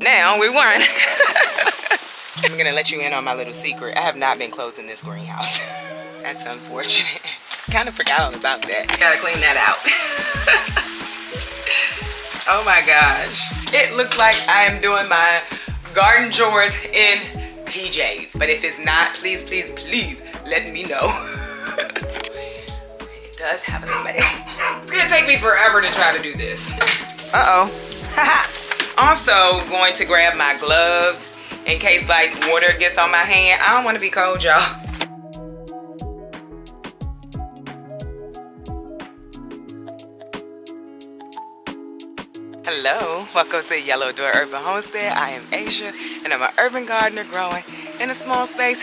Now we won. I'm gonna let you in on my little secret. I have not been closing this greenhouse. That's unfortunate. Kind of forgot all about that. Gotta clean that out. Oh my gosh. It looks like I am doing my garden chores in PJs. But if it's not, please, please, please let me know. It does have a smell. It's gonna take me forever to try to do this. Uh-oh. Also going to grab my gloves in case like water gets on my hand. I don't want to be cold, y'all. Hello, welcome to Yellow Door Urban Homestead. I am Asia and I'm an urban gardener growing in a small space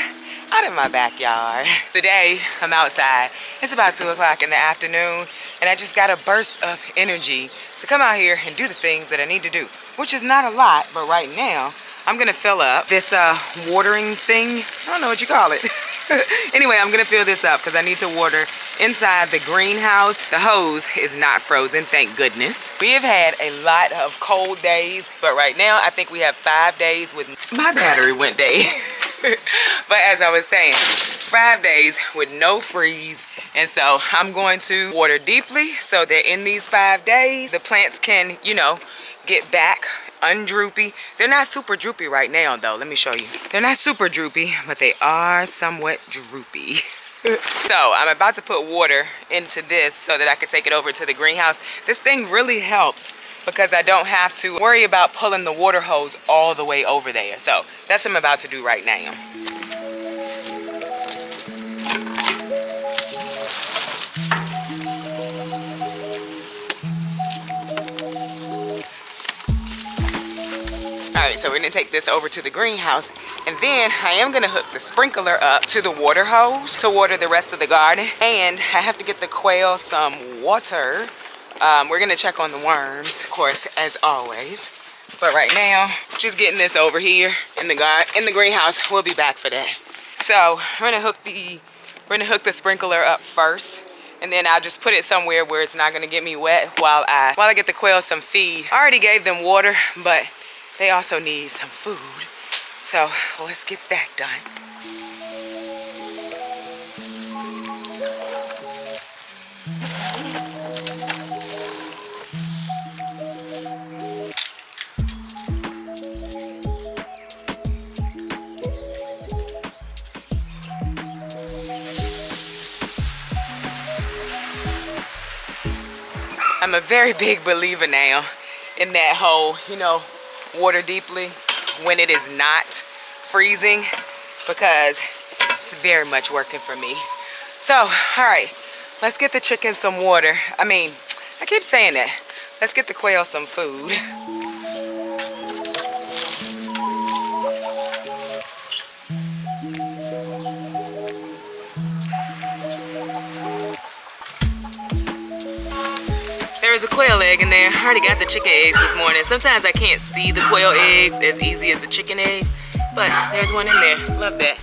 out in my backyard. Today I'm outside. It's about 2 o'clock in the afternoon and I just got a burst of energy to come out here and do the things that I need to do, which is not a lot, but right now I'm gonna fill up this watering thing. I don't know what you call it. Anyway, I'm gonna fill this up because I need to water inside the greenhouse. The hose is not frozen, thank goodness. We have had a lot of cold days, but right now I think we have 5 days with my battery went dead. But as I was saying, 5 days with no freeze. And so I'm going to water deeply so that in these 5 days, the plants can, you know, get back undroopy. They're not super droopy right now though. Let me show you. They're not super droopy, but they are somewhat droopy. So I'm about to put water into this so that I can take it over to the greenhouse. This thing really helps because I don't have to worry about pulling the water hose all the way over there. So that's what I'm about to do right now. All right, so we're gonna take this over to the greenhouse and then I am gonna hook the sprinkler up to the water hose to water the rest of the garden. And I have to get the quail some water. We're gonna check on the worms, of course, as always. But right now, just getting this over here in the greenhouse. We'll be back for that. So we're gonna hook the sprinkler up first. And then I'll just put it somewhere where it's not gonna get me wet while I get the quail some feed. I already gave them water, but they also need some food. So let's get that done. I'm a very big believer now in that whole, you know, water deeply when it is not freezing because it's very much working for me. So, all right, let's get the chicken some water. I keep saying that. Let's get the quail some food. There's a quail egg in there. I already got the chicken eggs this morning. Sometimes I can't see the quail eggs as easy as the chicken eggs, but there's one in there. Love that.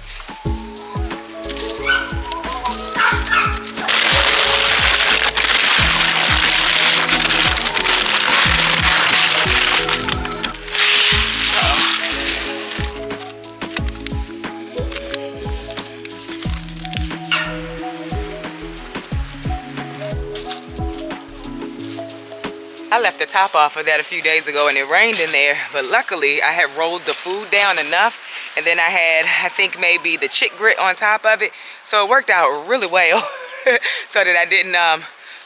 I left the top off of that a few days ago and it rained in there, but luckily I had rolled the food down enough and then I had, I think maybe the chick grit on top of it. So it worked out really well so that I didn't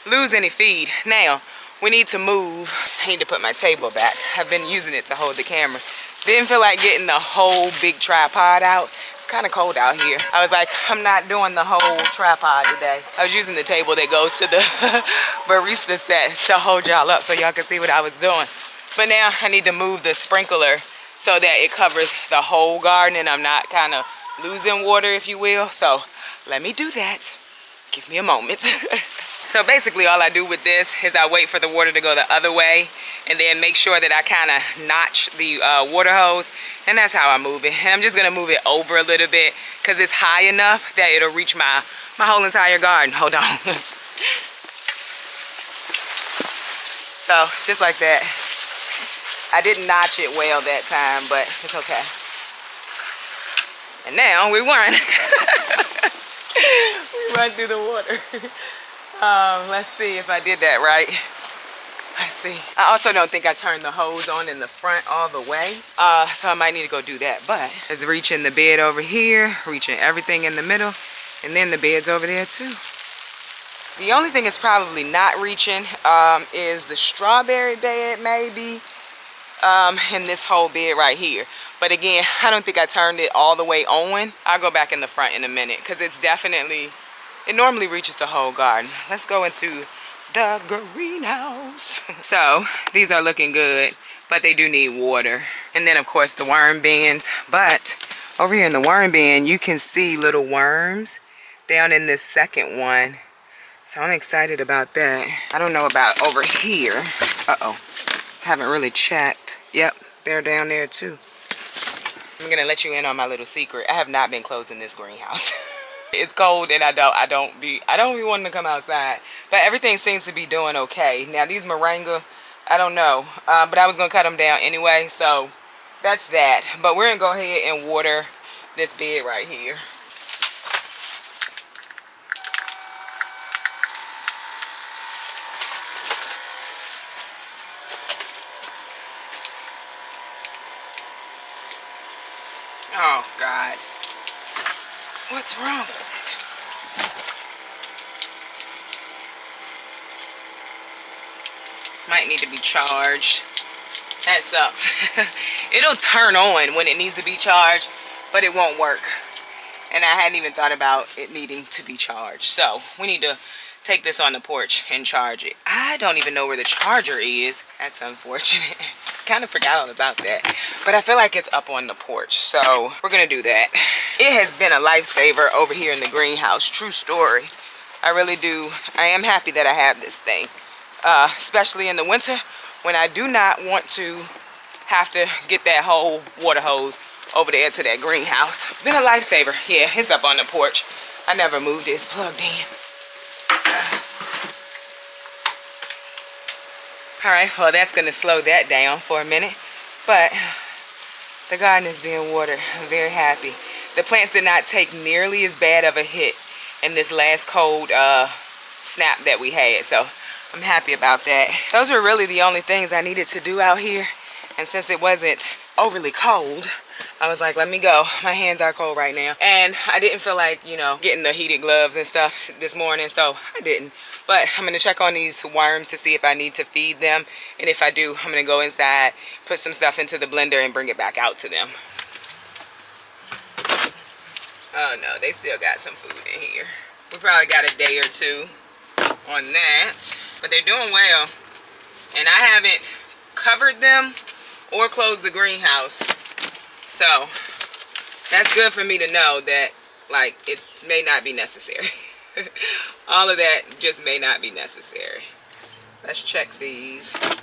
lose any feed. Now, we need to move. I need to put my table back. I've been using it to hold the camera. Didn't feel like getting the whole big tripod out. It's kind of cold out here. I was like, I'm not doing the whole tripod today. I was using the table that goes to the barista set to hold y'all up so y'all can see what I was doing. But now I need to move the sprinkler so that it covers the whole garden and I'm not kind of losing water, if you will. So let me do that. Give me a moment. So basically all I do with this is I wait for the water to go the other way and then make sure that I kind of notch the water hose, and that's how I move it. And I'm just gonna move it over a little bit because it's high enough that it'll reach my whole entire garden. Hold on. So just like that. I didn't notch it well that time, but it's okay. And now we run. We run through the water. Let's see if I did that right. Let's see. I also don't think I turned the hose on in the front all the way. So I might need to go do that. But it's reaching the bed over here, reaching everything in the middle, and then the bed's over there too. The only thing it's probably not reaching is the strawberry bed maybe, and this whole bed right here. But again, I don't think I turned it all the way on. I'll go back in the front in a minute because it's definitely, it normally reaches the whole garden. Let's go into the greenhouse. So these are looking good, but they do need water. And then of course the worm bins. But over here in the worm bin, you can see little worms down in this second one. So I'm excited about that. I don't know about over here. Uh-oh, haven't really checked. Yep, they're down there too. I'm gonna let you in on my little secret. I have not been closing this greenhouse. It's cold and I don't be wanting to come outside. But everything seems to be doing okay. Now these moringa, I don't know. But I was gonna cut them down anyway, so that's that. But we're gonna go ahead and water this bed right here. Oh God. What's wrong with it? Might need to be charged. That sucks. It'll turn on when it needs to be charged, but it won't work. And I hadn't even thought about it needing to be charged. So we need to take this on the porch and charge it. I don't even know where the charger is. That's unfortunate. Kind of forgot all about that. But I feel like it's up on the porch. So we're gonna do that. It has been a lifesaver over here in the greenhouse. True story. I really do. I am happy that I have this thing. Especially in the winter when I do not want to have to get that whole water hose over there to that greenhouse. It's been a lifesaver. Yeah, it's up on the porch. I never moved it. It's plugged in. All right, well, that's going to slow that down for a minute. But the garden is being watered. I'm very happy. The plants did not take nearly as bad of a hit in this last cold snap that we had. So I'm happy about that. Those were really the only things I needed to do out here. And since it wasn't overly cold, I was like, let me go. My hands are cold right now. And I didn't feel like, you know, getting the heated gloves and stuff this morning, so I didn't. But I'm gonna check on these worms to see if I need to feed them. And if I do, I'm gonna go inside, put some stuff into the blender and bring it back out to them. Oh no, they still got some food in here. We probably got a day or two on that, but they're doing well. And I haven't covered them or closed the greenhouse. So that's good for me to know that, like, it may not be necessary. All of that just may not be necessary. Let's check these. I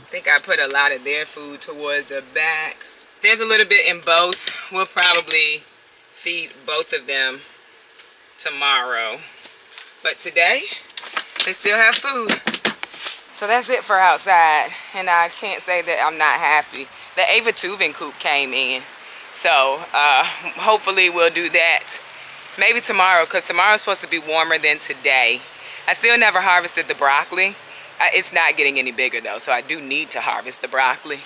think I put a lot of their food towards the back. There's a little bit in both. We'll probably feed both of them tomorrow. But today, they still have food. So that's it for outside. And I can't say that I'm not happy. The Ava Tuvin coop came in. So hopefully we'll do that maybe tomorrow, because tomorrow's supposed to be warmer than today. I still never harvested the broccoli. It's not getting any bigger though, so I do need to harvest the broccoli.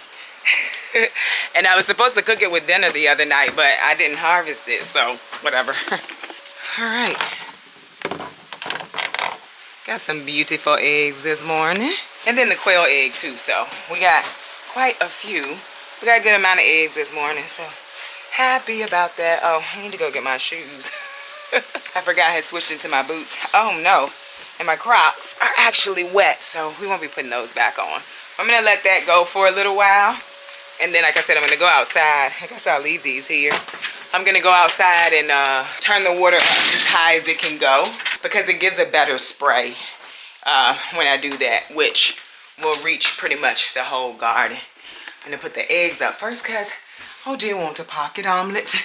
And I was supposed to cook it with dinner the other night, but I didn't harvest it, so whatever. All right. Got some beautiful eggs this morning. And then the quail egg too, so we got quite a few. We got a good amount of eggs this morning, so happy about that. Oh, I need to go get my shoes. I forgot I had switched into my boots. Oh no, and my Crocs are actually wet, so we won't be putting those back on. I'm gonna let that go for a little while. And then, like I said, I'm gonna go outside. I guess I'll leave these here. I'm gonna go outside and turn the water up as high as it can go, because it gives a better spray when I do that, which will reach pretty much the whole garden. I'm gonna put the eggs up first, because oh dear, want a pocket omelet.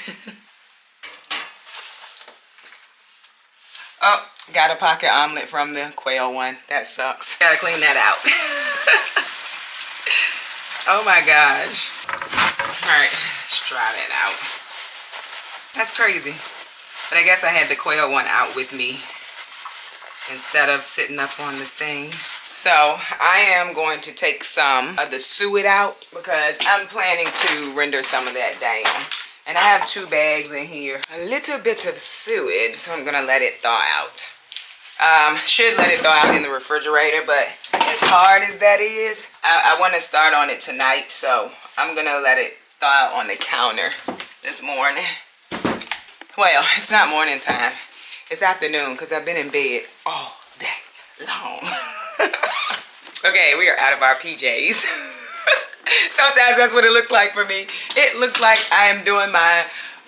Oh, got a pocket omelet from the quail one. That sucks. Gotta clean that out. Oh my gosh. All right, let's try that out. That's crazy. But I guess I had the quail one out with me instead of sitting up on the thing. So I am going to take some of the suet out because I'm planning to render some of that down. And I have 2 bags in here. A little bit of suet, so I'm gonna let it thaw out. Should let it thaw out in the refrigerator, but as hard as that is, I want to start on it tonight, so I'm gonna let it thaw out on the counter this morning. Well, it's not morning time. It's afternoon because I've been in bed all day long. Okay, we are out of our PJs. Sometimes that's what it looks like for me. It looks like I am doing my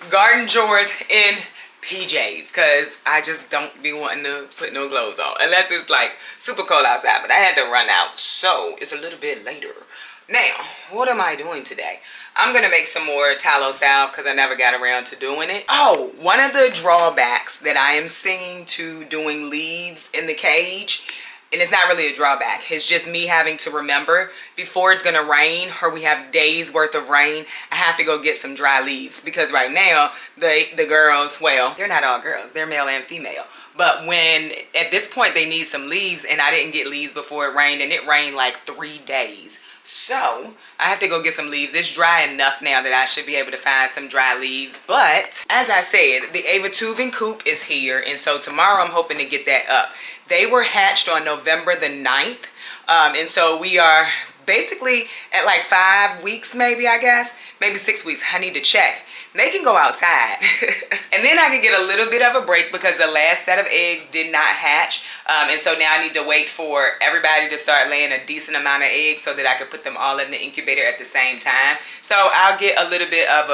garden chores in PJs because I just don't be wanting to put no clothes on unless it's like super cold outside, but I had to run out, so it's a little bit later. Now, what am I doing today? I'm gonna make some more tallow salve because I never got around to doing it. Oh, one of the drawbacks that I am seeing to doing leaves in the cage, and it's not really a drawback, it's just me having to remember before it's gonna rain or we have days worth of rain, I have to go get some dry leaves because right now the girls, well, they're not all girls, they're male and female. But when, at this point, they need some leaves and I didn't get leaves before it rained, and it rained like 3 days. So I have to go get some leaves. It's dry enough now that I should be able to find some dry leaves. But as I said, the Ava Tuvin coop is here. And so tomorrow I'm hoping to get that up. They were hatched on November the 9th. And so we are basically at like 5 weeks, maybe, I guess. Maybe 6 weeks. I need to check. They can go outside. And then I can get a little bit of a break because the last set of eggs did not hatch. And so now I need to wait for everybody to start laying a decent amount of eggs so that I can put them all in the incubator at the same time. So I'll get a little bit of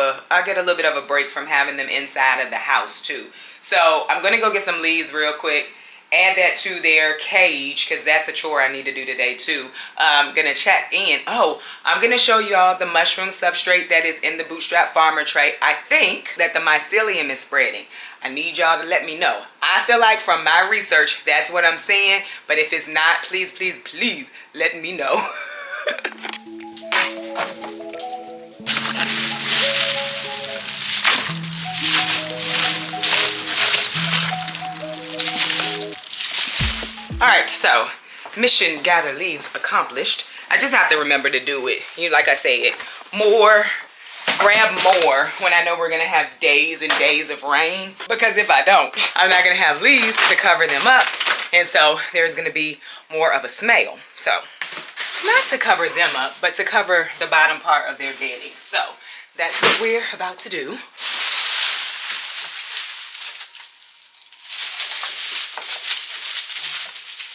a break from having them inside of the house too. So I'm gonna go get some leaves real quick. Add that to their cage because that's a chore I need to do today too. I'm gonna check in. Oh, I'm gonna show y'all the mushroom substrate that is in the Bootstrap farmer tray. I think that the mycelium is spreading. I need y'all to let me know. I feel like from my research, that's what I'm seeing. But if it's not, please, please, please let me know. All right, so mission gather leaves accomplished. I just have to remember to do it. Like I said, grab more when I know we're gonna have days and days of rain. Because if I don't, I'm not gonna have leaves to cover them up. And so there's gonna be more of a smell. So not to cover them up, but to cover the bottom part of their bedding. So that's what we're about to do.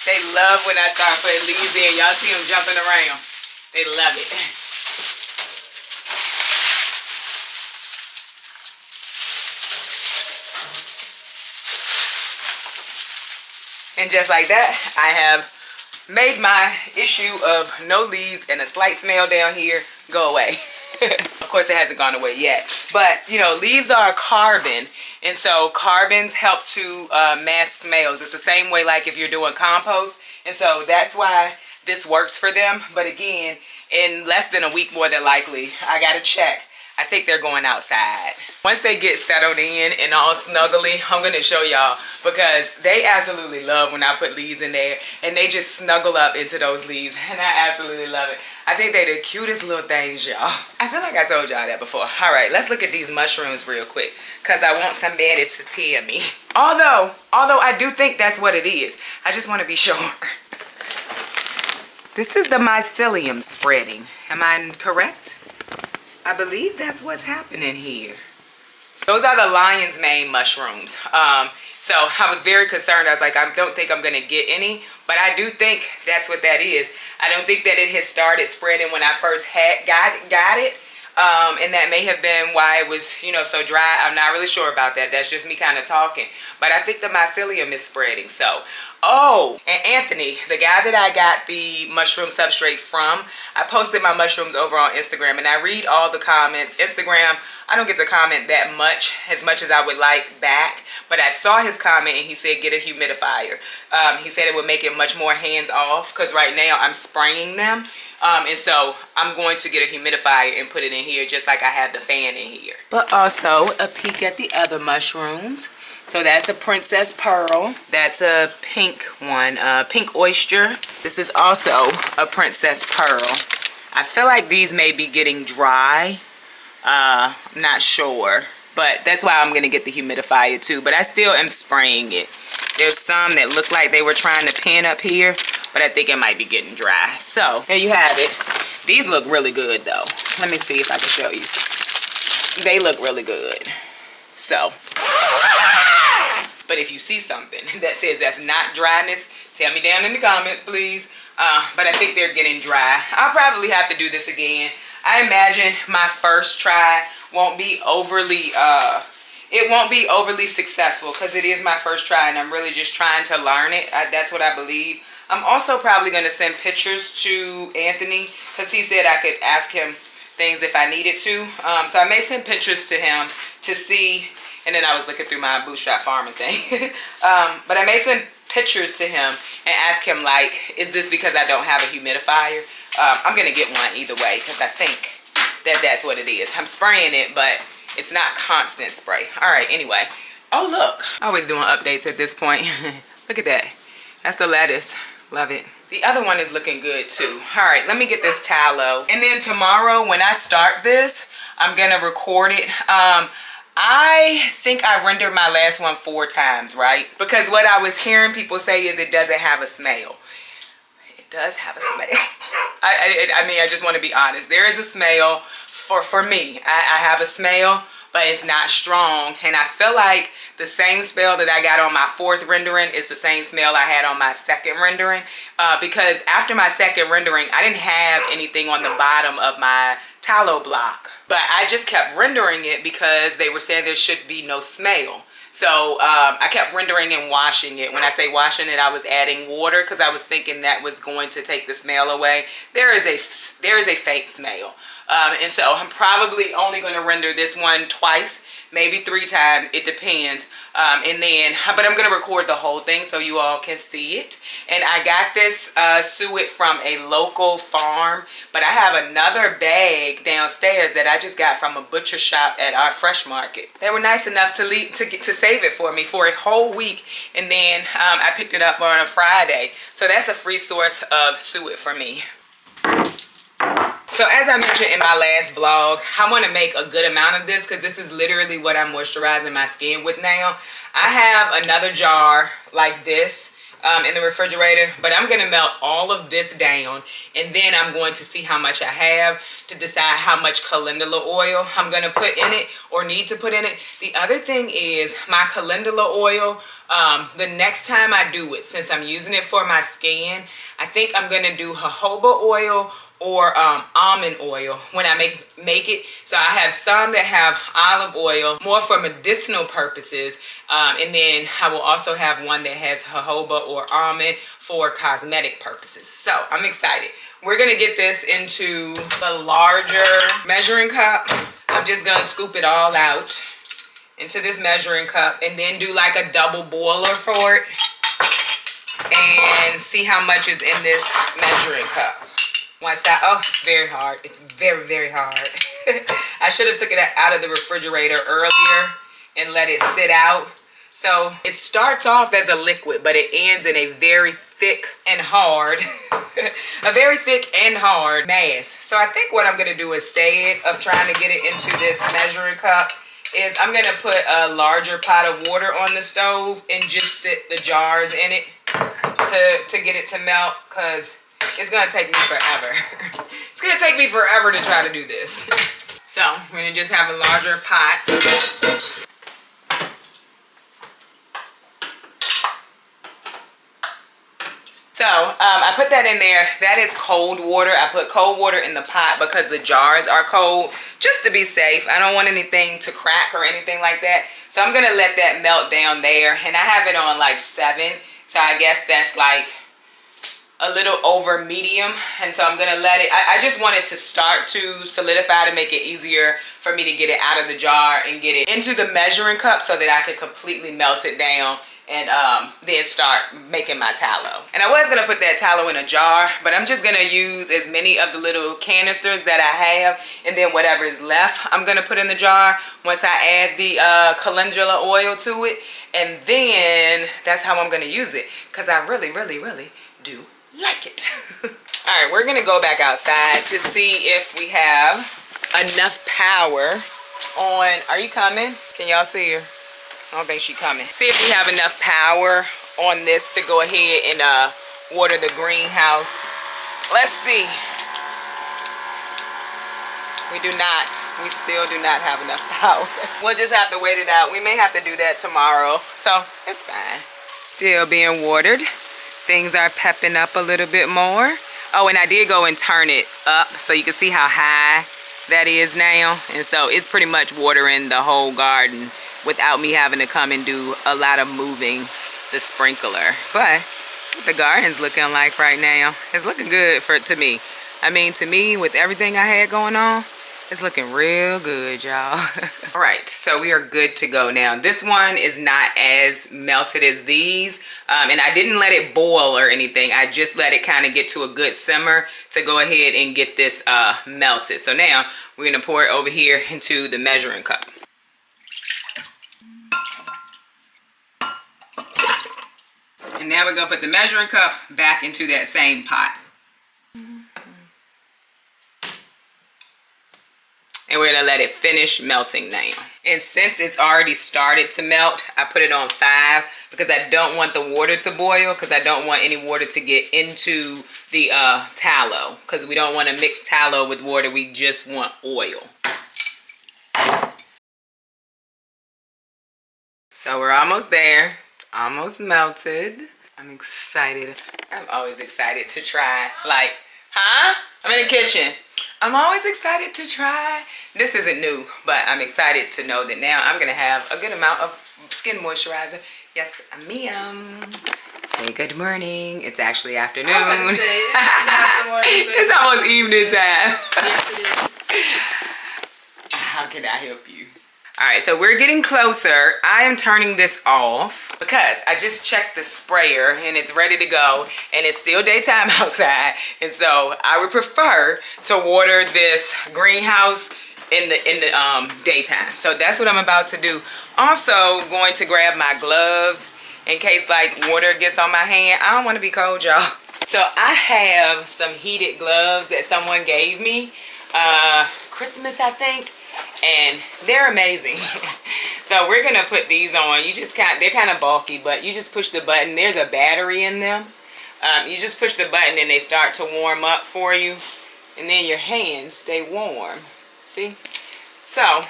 They love when I start putting leaves in. Y'all see them jumping around. They love it. And just like that, I have made my issue of no leaves and a slight smell down here go away. Of course, it hasn't gone away yet. But, you know, leaves are carbon. And so carbons help to mask smells. It's the same way like if you're doing compost. And so that's why this works for them. But again, in less than a week, more than likely, I got to check. I think they're going outside. Once they get settled in and all snuggly, I'm going to show y'all because they absolutely love when I put leaves in there and they just snuggle up into those leaves and I absolutely love it. I think they're the cutest little things, y'all. I feel like I told y'all that before. All right, let's look at these mushrooms real quick because I want somebody to tell me. Although I do think that's what it is. I just want to be sure. This is the mycelium spreading. Am I correct? I believe that's what's happening here. Those are the lion's mane mushrooms. So I was very concerned. I was like, I don't think I'm going to get any, but I do think that's what that is. I don't think that it has started spreading when I first got it. And that may have been why it was, you know, so dry. I'm not really sure about that. That's just me kind of talking. But I think the mycelium is spreading. So, oh, and Anthony, the guy that I got the mushroom substrate from, I posted my mushrooms over on Instagram and I read all the comments. Instagram, I don't get to comment that much as I would like back. But I saw his comment and he said get a humidifier. He said it would make it much more hands off because right now I'm spraying them. And so I'm going to get a humidifier and put it in here just like I have the fan in here. But also a peek at the other mushrooms. So that's a Princess Pearl. That's a pink one, pink oyster. This is also a Princess Pearl. I feel like these may be getting dry. I'm not sure. But that's why I'm gonna get the humidifier too. But I still am spraying it. There's some that look like they were trying to pin up here, but I think it might be getting dry. So there you have it. These look really good though. Let me see if I can show you. They look really good. So, but if you see something that says that's not dryness, tell me down in the comments, please. But I think they're getting dry. I'll probably have to do this again. I imagine my first try won't be overly it won't be overly successful because it is my first try and I'm really just trying to learn it. That's what I believe. I'm also probably going to send pictures to Anthony because he said I could ask him things if I needed to. So I may send pictures to him to see, and then I was looking through my Bootstrap farming thing. But I may send pictures to him and ask him, like, is this because I don't have a humidifier? I'm going to get one either way because I think that that's what it is. I'm spraying it, but it's not constant spray. All right, anyway. Oh, look. Always doing updates at this point. Look at that. That's the lettuce. Love it. The other one is looking good too. All right, let me get this tallow. And then tomorrow when I start this, I'm going to record it. I think I rendered my last one 4 times, right? Because what I was hearing people say is it doesn't have a smell. It does have a smell. I mean, I just want to be honest. There is a smell for me. I have a smell, but it's not strong. And I feel like the same smell that I got on my 4th rendering is the same smell I had on my 2nd rendering. Because after my 2nd rendering, I didn't have anything on the bottom of my tallow block. But I just kept rendering it because they were saying there should be no smell. So I kept rendering and washing it. When I say washing it, I was adding water because I was thinking that was going to take the smell away. There is a faint smell. And so I'm probably only going to render this one twice, maybe 3 times. It depends. But I'm going to record the whole thing so you all can see it. And I got this suet from a local farm, but I have another bag downstairs that I just got from a butcher shop at our fresh market. They were nice enough to save it for me for a whole week, and then I picked it up on a Friday. So that's a free source of suet for me. So as I mentioned in my last vlog, I want to make a good amount of this because this is literally what I'm moisturizing my skin with now. I have another jar like this in the refrigerator, but I'm going to melt all of this down, and then I'm going to see how much I have to decide how much calendula oil I'm going to put in it or need to put in it. The other thing is my calendula oil, the next time I do it, since I'm using it for my skin, I think I'm going to do jojoba oil or almond oil when I make it. So I have some that have olive oil more for medicinal purposes, and then I will also have one that has jojoba or almond for cosmetic purposes. So I'm excited. We're gonna get this into the larger measuring cup. I'm just gonna scoop it all out into this measuring cup and then do like a double boiler for it and see how much is in this measuring cup. Once that, oh, it's very hard. It's very, very hard. I should have took it out of the refrigerator earlier and let it sit out. So it starts off as a liquid, but it ends in a very thick and hard, a very thick and hard mass. So I think what I'm going to do instead of trying to get it into this measuring cup is I'm going to put a larger pot of water on the stove and just sit the jars in it to get it to melt, because it's going to take me forever. It's going to take me forever to try to do this. So we're going to just have a larger pot. So I put that in there. That is cold water. I put cold water in the pot because the jars are cold, just to be safe. I don't want anything to crack or anything like that. So I'm going to let that melt down there. And I have it on like 7. So I guess that's like a little over medium, and so I'm gonna let it, I just want it to start to solidify to make it easier for me to get it out of the jar and get it into the measuring cup so that I can completely melt it down and then start making my tallow. And I was gonna put that tallow in a jar, but I'm just gonna use as many of the little canisters that I have, and then whatever is left I'm gonna put in the jar once I add the calendula oil to it, and then that's how I'm gonna use it, because I really do like it. All right, we're gonna go back outside to see if we have enough power on. Are you coming? Can y'all see her? I don't think she's coming. See if we have enough power on this to go ahead and water the greenhouse. Let's see. We do not. We still do not have enough power. We'll just have to wait it out. We may have to do that tomorrow, so it's fine. Still being watered. Things are pepping up a little bit more. Oh, and I did go and turn it up so you can see how high that is now. And so it's pretty much watering the whole garden without me having to come and do a lot of moving the sprinkler. But that's what the garden's looking like right now. It's looking good to me. I mean, to me, with everything I had going on, it's looking real good, y'all. All right, so we are good to go now. This one is not as melted as these, and I didn't let it boil or anything. I just let it kind of get to a good simmer to go ahead and get this melted. So now we're gonna pour it over here into the measuring cup. And now we're gonna put the measuring cup back into that same pot. And we're gonna let it finish melting now. And since it's already started to melt, I put it on 5 because I don't want the water to boil, because I don't want any water to get into the tallow, because we don't want to mix tallow with water. We just want oil. So we're almost there. Almost melted. I'm excited. I'm always excited to try. Like, huh? I'm in the kitchen. I'm always excited to try. This isn't new, but I'm excited to know that now I'm gonna have a good amount of skin moisturizer. Yes, ma'am. Say good morning. It's actually afternoon. It's almost evening time. Yes, it is. How can I help you? All right, so we're getting closer. I am turning this off because I just checked the sprayer and it's ready to go, and it's still daytime outside. And so I would prefer to water this greenhouse in the daytime. So that's what I'm about to do. Also going to grab my gloves in case like water gets on my hand. I don't want to be cold, y'all. So I have some heated gloves that someone gave me Christmas, I think. And they're amazing. So we're gonna put these on. You just they're kind of bulky, but you just push the button. There's a battery in them. You just push the button and they start to warm up for you, and then your hands stay warm. See? So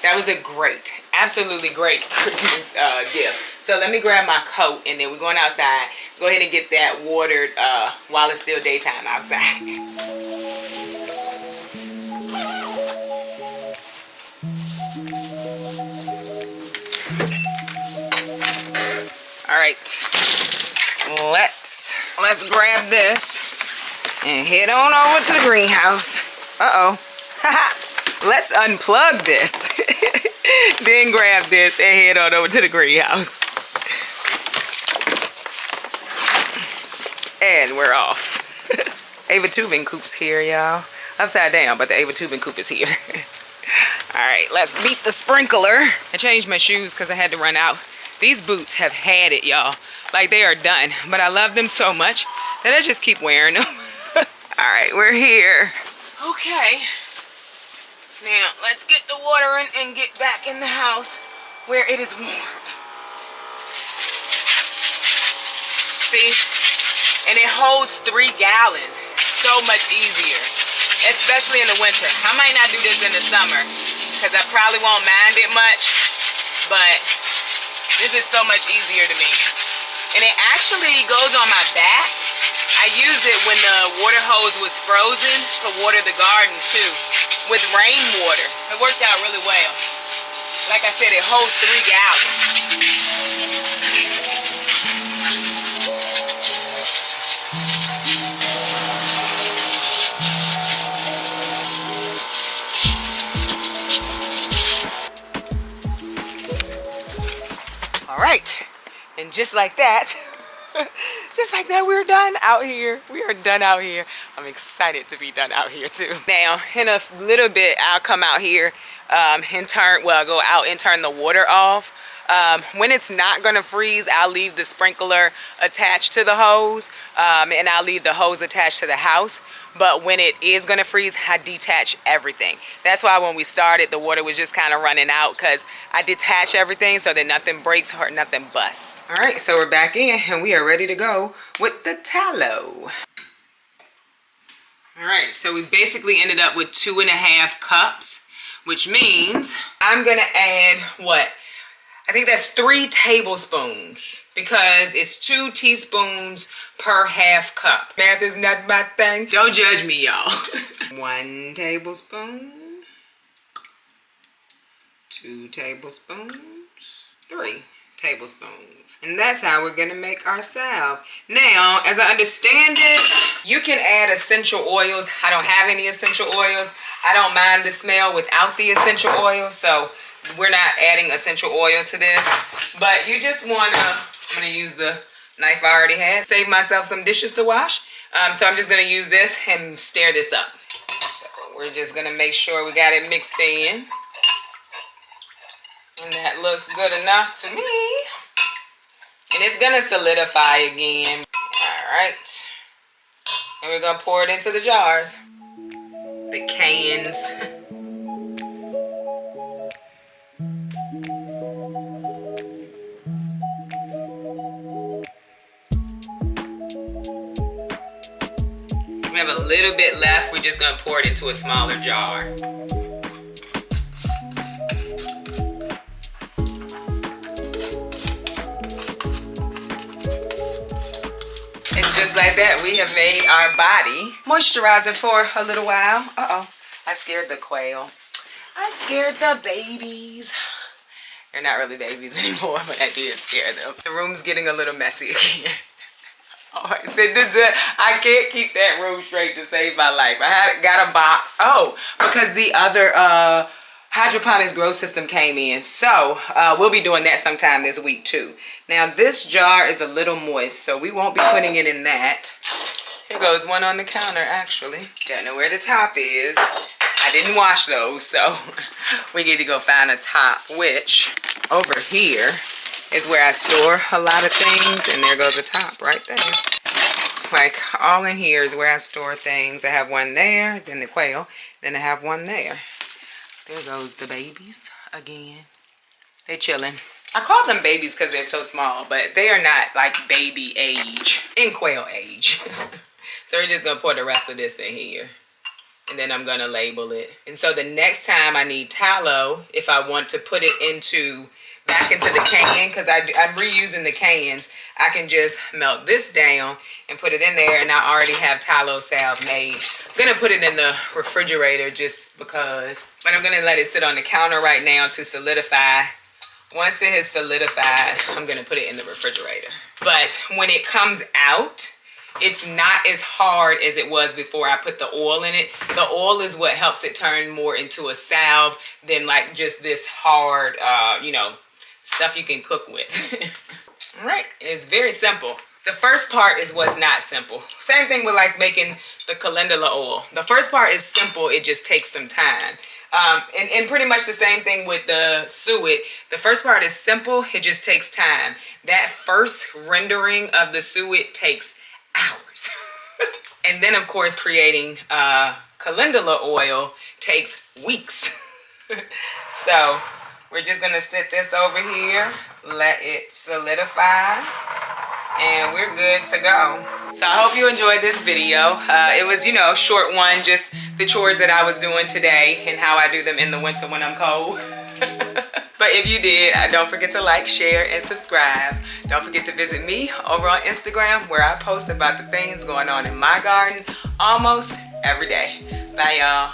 that was a great, absolutely great Christmas gift. So let me grab my coat, and then we're going outside. Go ahead and get that watered while it's still daytime outside. All right, let's grab this and head on over to the greenhouse. Uh-oh. Let's unplug this. Then grab this and head on over to the greenhouse. And we're off. Ava tubing coop's here, y'all. Upside down, but the Ava tubing coop is here. All right, let's beat the sprinkler. I changed my shoes because I had to run out. These boots have had it, y'all. Like, they are done. But I love them so much that I just keep wearing them. All right, we're here. Okay. Now, let's get the water in and get back in the house where it is warm. See? And it holds 3 gallons. So much easier. Especially in the winter. I might not do this in the summer because I probably won't mind it much. But this is so much easier to me. And it actually goes on my back. I used it when the water hose was frozen to water the garden too, with rainwater. It worked out really well. Like I said, it holds 3 gallons. All right, And just like that, we're done out here. We are done out here. I'm excited to be done out here too. Now, in a little bit, I'll come out here and go out and turn the water off. When it's not gonna freeze, I'll leave the sprinkler attached to the hose, and I'll leave the hose attached to the house. But when it is gonna freeze, I detach everything. That's why when we started, the water was just kind of running out because I detach everything so that nothing breaks or nothing busts. All right, so we're back in and we are ready to go with the tallow. All right, so we basically ended up with 2.5 cups, which means I'm gonna add what? I think that's 3 tablespoons because it's 2 teaspoons per half cup. Math is not my thing. Don't judge me, y'all. 1 tablespoon, 2 tablespoons, 3 tablespoons. And that's how we're gonna make our salve. Now, as I understand it, you can add essential oils. I don't have any essential oils. I don't mind the smell without the essential oil, so we're not adding essential oil to this. But you just wanna, I'm gonna use the knife I already had, save myself some dishes to wash. So I'm just gonna use this and stir this up. So we're just gonna make sure we got it mixed in. And that looks good enough to me. And it's gonna solidify again. All right. And we're gonna pour it into the jars. The cans. We have a little bit left. We're just gonna pour it into a smaller jar. And just like that, we have made our body moisturizer for a little while. Uh-oh, I scared the quail. I scared the babies. They're not really babies anymore, but I did scare them. The room's getting a little messy again. Oh, I can't keep that room straight to save my life. I got a box. Oh, because the other hydroponics grow system came in. So we'll be doing that sometime this week too. Now this jar is a little moist, so we won't be putting it in that. Here goes one on the counter actually. Don't know where the top is. I didn't wash those, so we need to go find a top, which over here is where I store a lot of things, and there goes the top right there. Like all in here is where I store things. I have one there, then the quail, then I have one there. There goes the babies again. They're chilling. I call them babies because they're so small, but they are not like baby age, in quail age. So we're just gonna pour the rest of this in here. And then I'm gonna label it. And so the next time I need tallow, if I want to put it back into the can, because I'm reusing the cans, I can just melt this down and put it in there, and I already have tallow salve made. I'm gonna put it in the refrigerator just because, but I'm gonna let it sit on the counter right now to solidify. Once it has solidified, I'm gonna put it in the refrigerator. But when it comes out, it's not as hard as it was before I put the oil in it. The oil is what helps it turn more into a salve than like just this hard, you know, stuff you can cook with. All right, it's very simple. The first part is what's not simple. Same thing with like making the calendula oil. The first part is simple, it just takes some time. And pretty much the same thing with the suet. The first part is simple, it just takes time. That first rendering of the suet takes hours. And then of course creating calendula oil takes weeks. So we're just gonna sit this over here, let it solidify, and we're good to go. So I hope you enjoyed this video. It was, you know, a short one, just the chores that I was doing today and how I do them in the winter when I'm cold. But if you did, don't forget to like, share, and subscribe. Don't forget to visit me over on Instagram, where I post about the things going on in my garden almost every day. Bye, y'all.